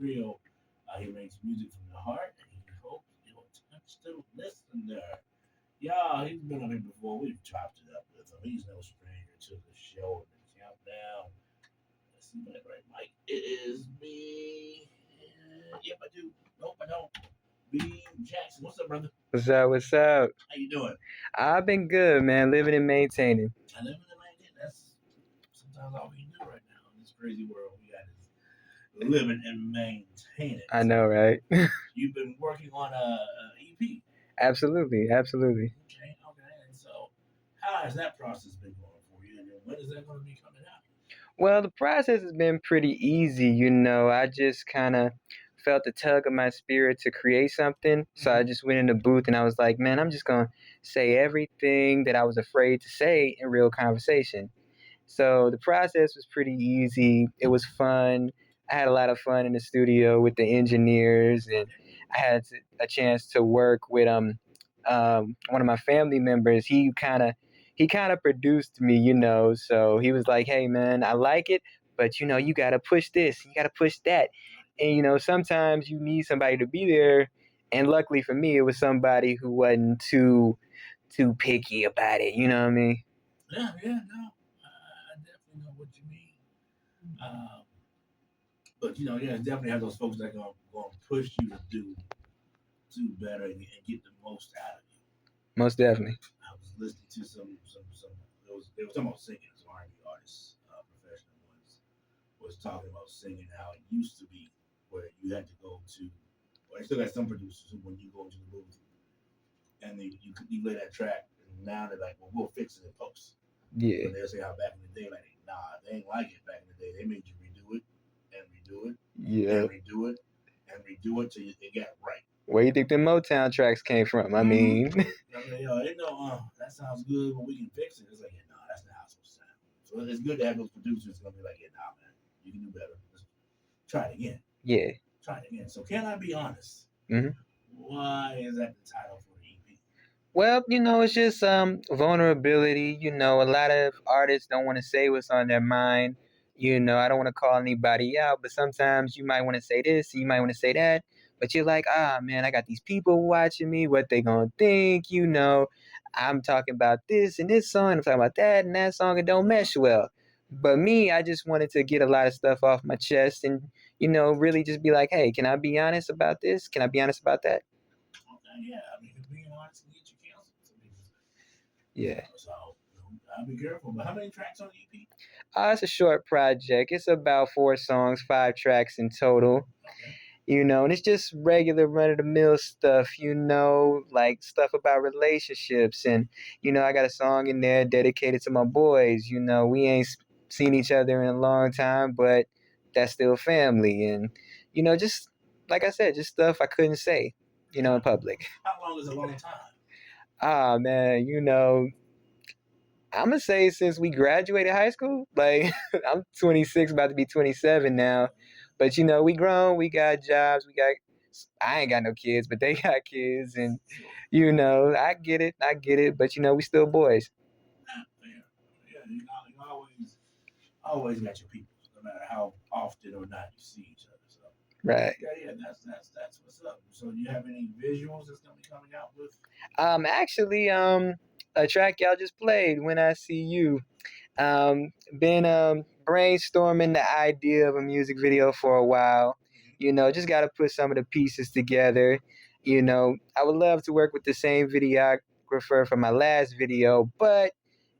real. He makes music from the heart, and he hopes it will touch the listener. Yeah, he's been on here before. We've chopped it up with him. He's no stranger to the show and the countdown. Let's see that right, Mike. It is me. Yep, I do. Nope, I don't. B.Jaxon. What's up, brother? What's up? What's up? How you doing? I've been good, man. Living and maintaining. I live in the maintain. That's sometimes all we can do right now in this crazy world. We got is living and maintaining. I know, right? You've been working on a EP. Absolutely, absolutely. Okay, okay. And so, how has that process been going for you? And when is that going to be coming out? Well, the process has been pretty easy. I just kind of felt the tug of my spirit to create something. So I just went in the booth and I was like, man, I'm just going to say everything that I was afraid to say in real conversation. So the process was pretty easy. It was fun. I had a lot of fun in the studio with the engineers, and I had a chance to work with one of my family members. He kind of produced me, So he was like, "Hey, man, I like it, but you got to push this, you got to push that, and sometimes you need somebody to be there." And luckily for me, it was somebody who wasn't too picky about it. You know what I mean? Yeah, yeah, no. I definitely know what you mean. Um, but yeah, definitely have those folks that going to push you to do better and get the most out of you. Most definitely. I was listening to some they were talking about singing. Some R&B artists, professional ones, was talking about singing how it used to be, where you had to go to. Well, I still got some producers who, when you go into the booth and you lay that track, and now they're like, well, we'll fix it in post. Yeah. But they'll say how back in the day, like, nah, they ain't like it back in the day. They made you redo it and redo it Yeah. and redo it and redo it till it got right. Where you think the Motown tracks came from? I mean, they know that sounds good, but we can fix it. It's like, yeah, no, that's not how it's supposed to sound. So it's good to have those producers gonna be like, yeah, nah, man, you can do better. Let's try it again. Yeah. Try it again. So can I be honest? Mm-hmm. Why is that the title for the EP? Well, it's just vulnerability. A lot of artists don't want to say what's on their mind. I don't want to call anybody out, but sometimes you might want to say this, you might want to say that, but you're like, man, I got these people watching me. What they gonna think? I'm talking about this and this song. I'm talking about that and that song. It don't mesh well. But me, I just wanted to get a lot of stuff off my chest and really just be like, hey, can I be honest about this? Can I be honest about that? Okay, yeah. I mean, being honest can get you canceled. Some people say. Yeah. So I'll be careful. But how many tracks on the EP? It's a short project. It's about 4 songs, 5 tracks in total. Okay. And it's just regular run of the mill stuff, like stuff about relationships. And, I got a song in there dedicated to my boys. We ain't seen each other in a long time, but that's still family. And, just like I said, just stuff I couldn't say, in public. How long is a long time? Man, I'm gonna say since we graduated high school, like I'm 26, about to be 27 now. But we grown, we got jobs, I ain't got no kids, but they got kids, and I get it. But we still boys. Yeah, you always got your people, no matter how often or not you see each other. So Right. yeah, that's what's up. So do you have any visuals that's gonna be coming out with? Actually, a track y'all just played, "When I See You." Been brainstorming the idea of a music video for a while. Just got to put some of the pieces together. I would love to work with the same videographer from my last video, but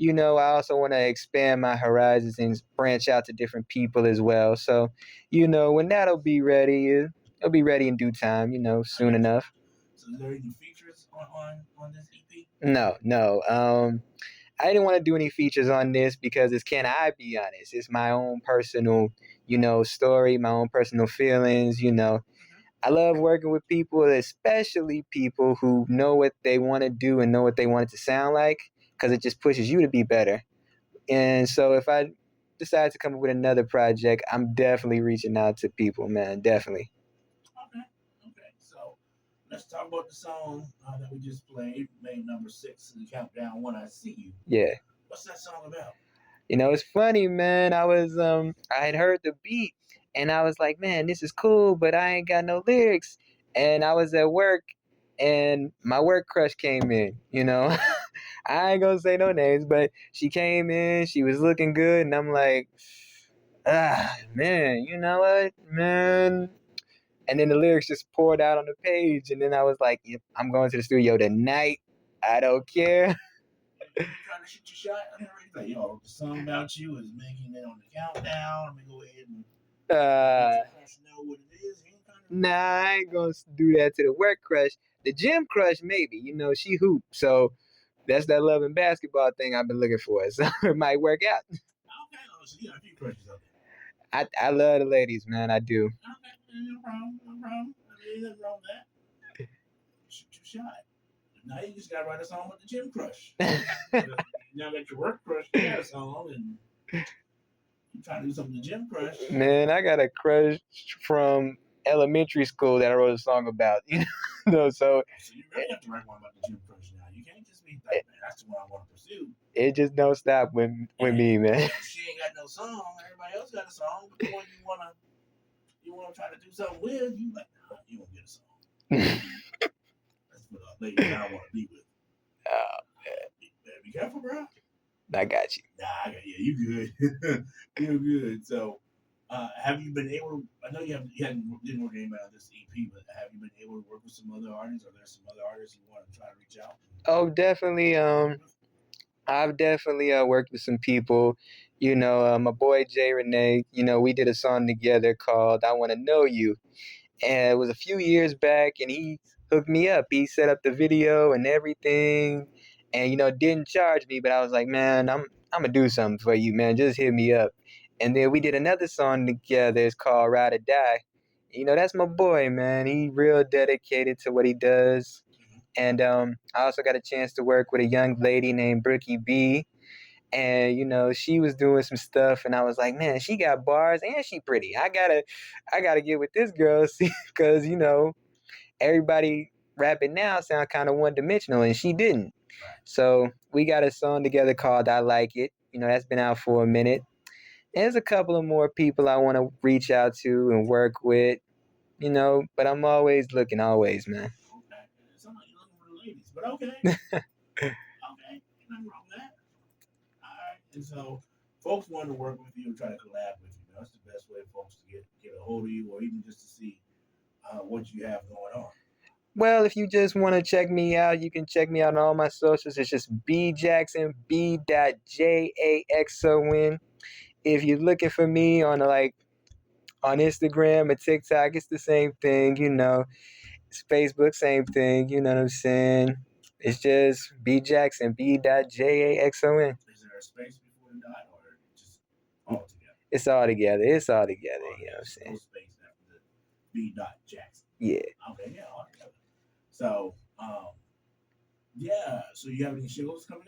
I also want to expand my horizons and branch out to different people as well. So, when that'll be ready, it'll be ready in due time. Soon enough. So, is there any features on this EP? No, no. I didn't want to do any features on this because it's Can I Be Honest? It's my own personal, story, my own personal feelings. I love working with people, especially people who know what they want to do and know what they want it to sound like, because it just pushes you to be better. And so if I decide to come up with another project, I'm definitely reaching out to people, man. Definitely. Okay. So let's talk about the song that we just played, made number 6 in the countdown. When I See You. Yeah. What's that song about? It's funny, man. I had heard the beat And I was like, man, this is cool, but I ain't got no lyrics. And I was at work, and my work crush came in, you know. I ain't gonna say no names, but she came in, she was looking good, and I'm like, man, you know what, man? And then the lyrics just poured out on the page, and then I was like, yep, I'm going to the studio tonight. I don't care. You trying to shoot your shot? I mean, like, yo, the song about you is making it on the countdown. Let me go ahead and let Uh, your crush know what it is. You ain't kind nah, I ain't gonna do that to the work crush. The gym crush, maybe. You know, she hoop, so that's that love and basketball thing I've been looking for. So it might work out. okay. Oh, so you got a few crushes out there. I love the ladies, man. I do. Okay, no problem, no problem. I mean, ain't nothing wrong with that. Shoot your shot. Now you just gotta write a song with the gym crush. Now that your work crush, you got a song, and you trying to do something with the gym crush. Man, I got a crush from elementary school that I wrote a song about. You know, so So you really have to write one about the gym crush now. You can't just be like, man, that's the one I want to pursue. it just don't stop with me, man. She ain't got no song. Everybody else got a song, but the one you wanna try to do something with, you like, nah, you won't get a song. That's what a lady I want to be with. Oh, Be careful, bro. I got you. Nah, yeah, you good. You're good. So, have you been able to? I know didn't work anybody on this EP, but have you been able to work with some other artists? Are there some other artists you want to try to reach out? Oh, definitely. I've definitely worked with some people. You know, my boy Jay Renee. You know, we did a song together called "I Want to Know You," and it was a few years back, and he hooked me up. He set up the video and everything, and you know, didn't charge me, but I was like, man, I'm gonna do something for you, man. Just hit me up. And then we did another song together. It's called "Ride or Die." You know, that's my boy, man. He real dedicated to what he does. And I also got a chance to work with a young lady named Brookie B. And you know, she was doing some stuff, and I was like, man, she got bars and she pretty. I gotta get with this girl, because you know, everybody rapping now sound kind of one dimensional, and she didn't. So we got a song together called "I Like It." You know, that's been out for a minute. And there's a couple of more people I want to reach out to and work with. You know, but I'm always looking, always, man. Okay, it sounds like you're looking for the ladies, but okay, okay, nothing wrong with that. All right, and so folks want to work with you and try to collab with you. That's the best way, folks, to get a hold of you, or even just to see what you have going on. Well, if you just want to check me out, you can check me out on all my socials. It's just B.Jaxon, B.Jaxon. If you're looking for me on on Instagram and TikTok, it's the same thing, you know. It's Facebook, same thing, you know what I'm saying? It's just B.Jaxon, B.Jaxon. Is there a space before the dot, or just all together? It's all together. It's all together, All you know what I'm together. saying? No space after the B. Jackson. Yeah. Okay, yeah, all together. So, yeah. So you have any shows coming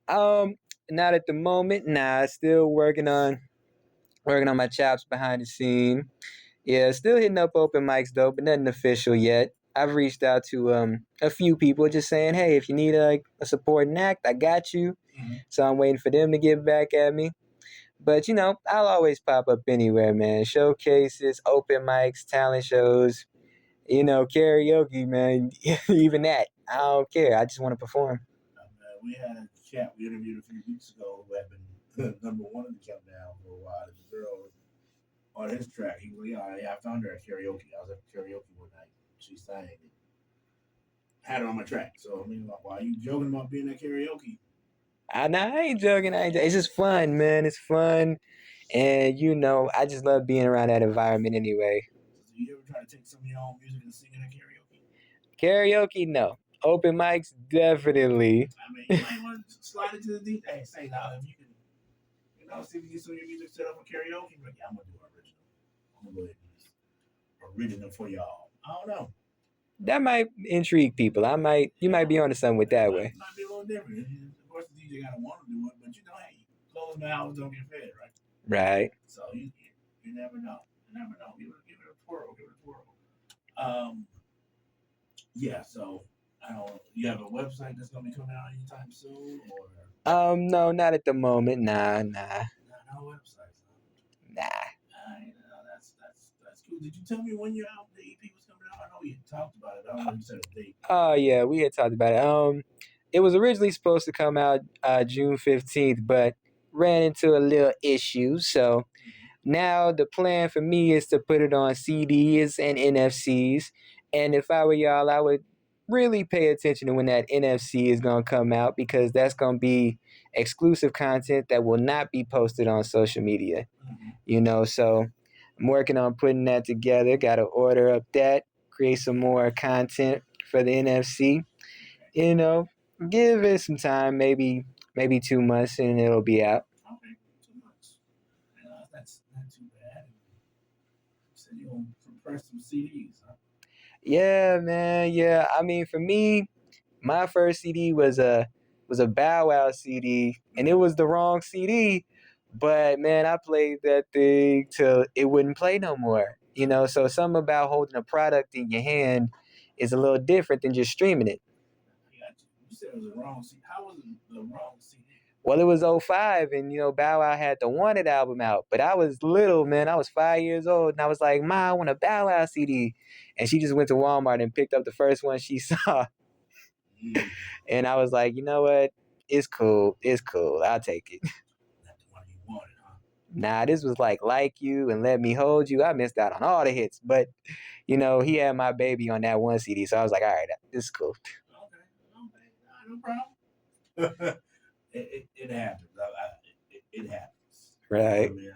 up? Um, Not at the moment. Nah, still working on my chops behind the scene. Yeah, still hitting up open mics though, but nothing official yet. I've reached out to a few people just saying, hey, if you need a supporting act, I got you. Mm-hmm. So I'm waiting for them to get back at me. But you know, I'll always pop up anywhere, man. Showcases, open mics, talent shows, you know, karaoke, man. Even that, I don't care. I just want to perform. We had a chat we interviewed a few weeks ago who had been number one in the countdown for a while. The girl on his track, he was like, yeah, I found her at karaoke. I was at karaoke one night. She sang it. Had her on my track. So, I mean, like, why are you joking about being at karaoke? I ain't joking. It's just fun, man. It's fun. And, you know, I just love being around that environment anyway. So, do you ever try to take some of your own music and sing it at karaoke? Karaoke, no. Open mics, definitely. I mean, you might want to slide it to the DJ. Hey, say now if you can, see if you get some of your music set up for karaoke. But yeah, I'm gonna do original. I'm gonna go ahead and do this original for y'all. I don't know. That might intrigue people. You might be onto something with that way. Might be a little different. Of course, the DJ gotta want to do it, but hey, closed mouths don't get fed, right? Right. So you never know. You never know. Give it a twirl. Give it a twirl. Um, yeah. So I don't. You have a website that's gonna be coming out anytime soon, or No, not at the moment. Nah. no websites? Nah. That's Did you tell me when your album, the EP was coming out? I know you talked about it. I don't know if you said a date. Oh yeah, we had talked about it. It was originally supposed to come out June 15th, but ran into a little issue. So now the plan for me is to put it on CDs and NFCs. And if I were y'all, I would really pay attention to when that NFC is gonna come out because that's gonna be exclusive content that will not be posted on social media. So I'm working on putting that together. Got to order up that, create some more content for the NFC. You know, give it some time, maybe 2 months, and it'll be out. Okay, 2 months. That's not too bad. You said you're gonna press some CDs, huh? Yeah, man. Yeah, I mean, for me, my first CD was a Bow Wow CD, and it was the wrong CD. But man, I played that thing till it wouldn't play no more. So something about holding a product in your hand is a little different than just streaming it. I got you. You said it was the wrong CD. How was it the wrong CD? Well, it was '05, and Bow Wow had the Wanted album out. But I was little, man. I was 5 years old, and I was like, "Ma, I want a Bow Wow CD." And she just went to Walmart and picked up the first one she saw. And I was like, you know what? It's cool. It's cool. I'll take it. Not the one you wanted, huh? Nah, this was like You and Let Me Hold You. I missed out on all the hits. But, he had my baby on that one CD. So I was like, all right, this is cool. Okay, no problem. It happens. It happens. Right. I mean,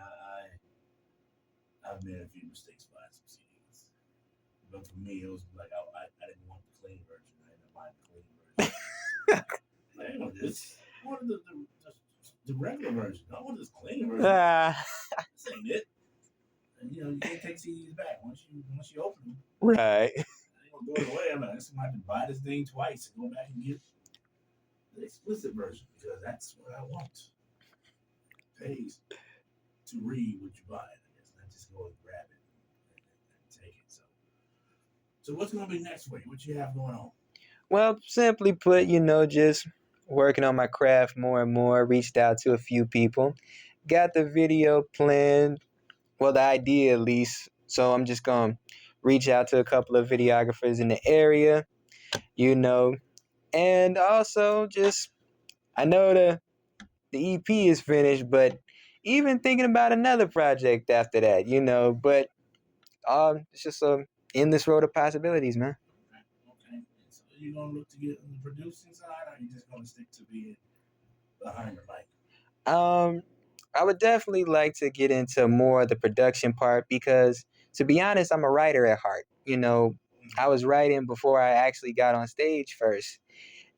I've made a few mistakes buying some CDs, but for me, it was like I didn't want the clean version. I ended up buying the clean version. Like, I want this. I wanted the regular version. I want this clean version. This ain't it. And you can't take CDs back once you open them. Right. I ain't gonna throw it away. I'm like, I'm gonna have to buy this thing twice and go back and get the explicit version because that's what I want. Pays to read what you buy, I guess, not just go and grab it and take it. So what's gonna be next for you? What you have going on? Well, simply put, just working on my craft more and more. Reached out to a few people. Got the video planned. Well, the idea at least. So I'm just going to reach out to a couple of videographers in the area, and also just, I know the EP is finished, but even thinking about another project after that, but it's just a endless road of possibilities, man. Okay. So are you gonna look to get on the producing side, or are you just gonna stick to being behind the mic? I would definitely like to get into more of the production part because, to be honest, I'm a writer at heart. I was writing before I actually got on stage first.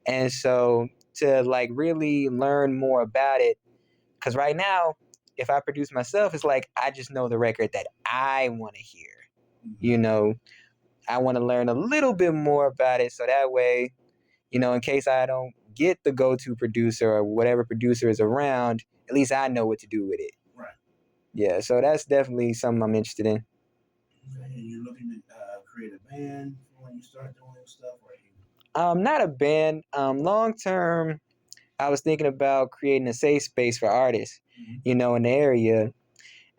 And so to like really learn more about it, because right now, if I produce myself, it's like I just know the record that I want to hear. I want to learn a little bit more about it so that way, in case I don't get the go-to producer or whatever producer is around, at least I know what to do with it. Right. Yeah, so that's definitely something I'm interested in. Okay, and you're looking to create a band when you start doing stuff, or Not a band. Long term, I was thinking about creating a safe space for artists, in the area.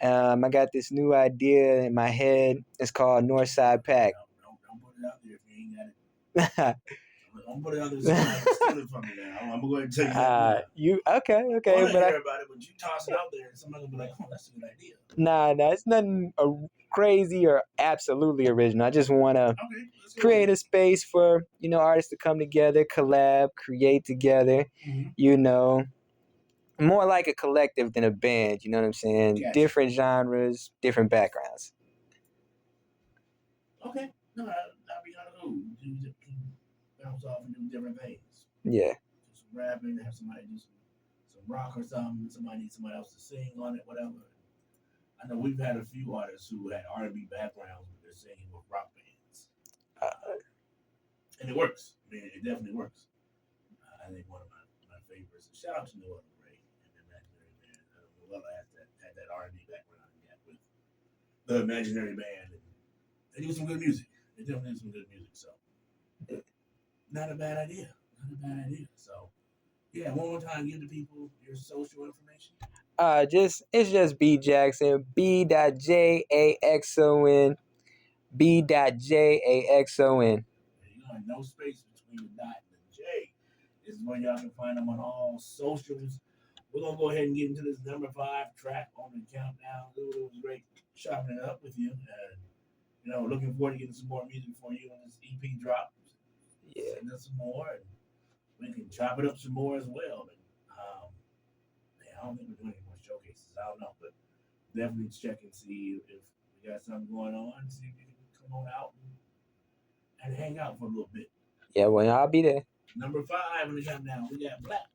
I got this new idea in my head. It's called Northside Pack. Don't put it out there if you ain't got it. Don't put it out there so I can steal it from you now. I'm going to go ahead and tell you that. You okay? I want to hear about it, but you toss it out there and somebody will be like, oh, that's a good idea. Nah, it's nothing crazy or absolutely original. I just want to create a space for, artists to come together, collab, create together, more like a collective than a band, you know what I'm saying? Gotcha. Different genres, different backgrounds. Okay. No, that'd be kind of cool. You bounce off and do different things. Yeah. Just rapping, have somebody do some rock or something, somebody needs somebody else to sing on it, whatever. I know we've had a few artists who had R&B backgrounds, but they're singing with rock bands. And it works. I mean, it definitely works. I think one of my favorites. Shout out to Noah Ray and the Imaginary Band. Noella had that R&B background with the Imaginary Band, and they do some good music. They definitely do some good music. So, not a bad idea. Not a bad idea. So, yeah, one more time, give the people your social information. It's just B.Jaxon, B.Jaxon. B.Jaxon. You know, no space between the dot and the J. This is where y'all can find them on all socials. We're gonna go ahead and get into this number 5 track on the countdown. It was great chopping it up with you, and looking forward to getting some more music for you when this EP drops. Yeah. Send us some more, and we can chop it up some more as well. And man, I don't think we're doing any more showcases. I don't know, but definitely check and see if we got something going on. See if we can come on out and hang out for a little bit. Yeah, well, I'll be there. Number 5 on the countdown, we got Black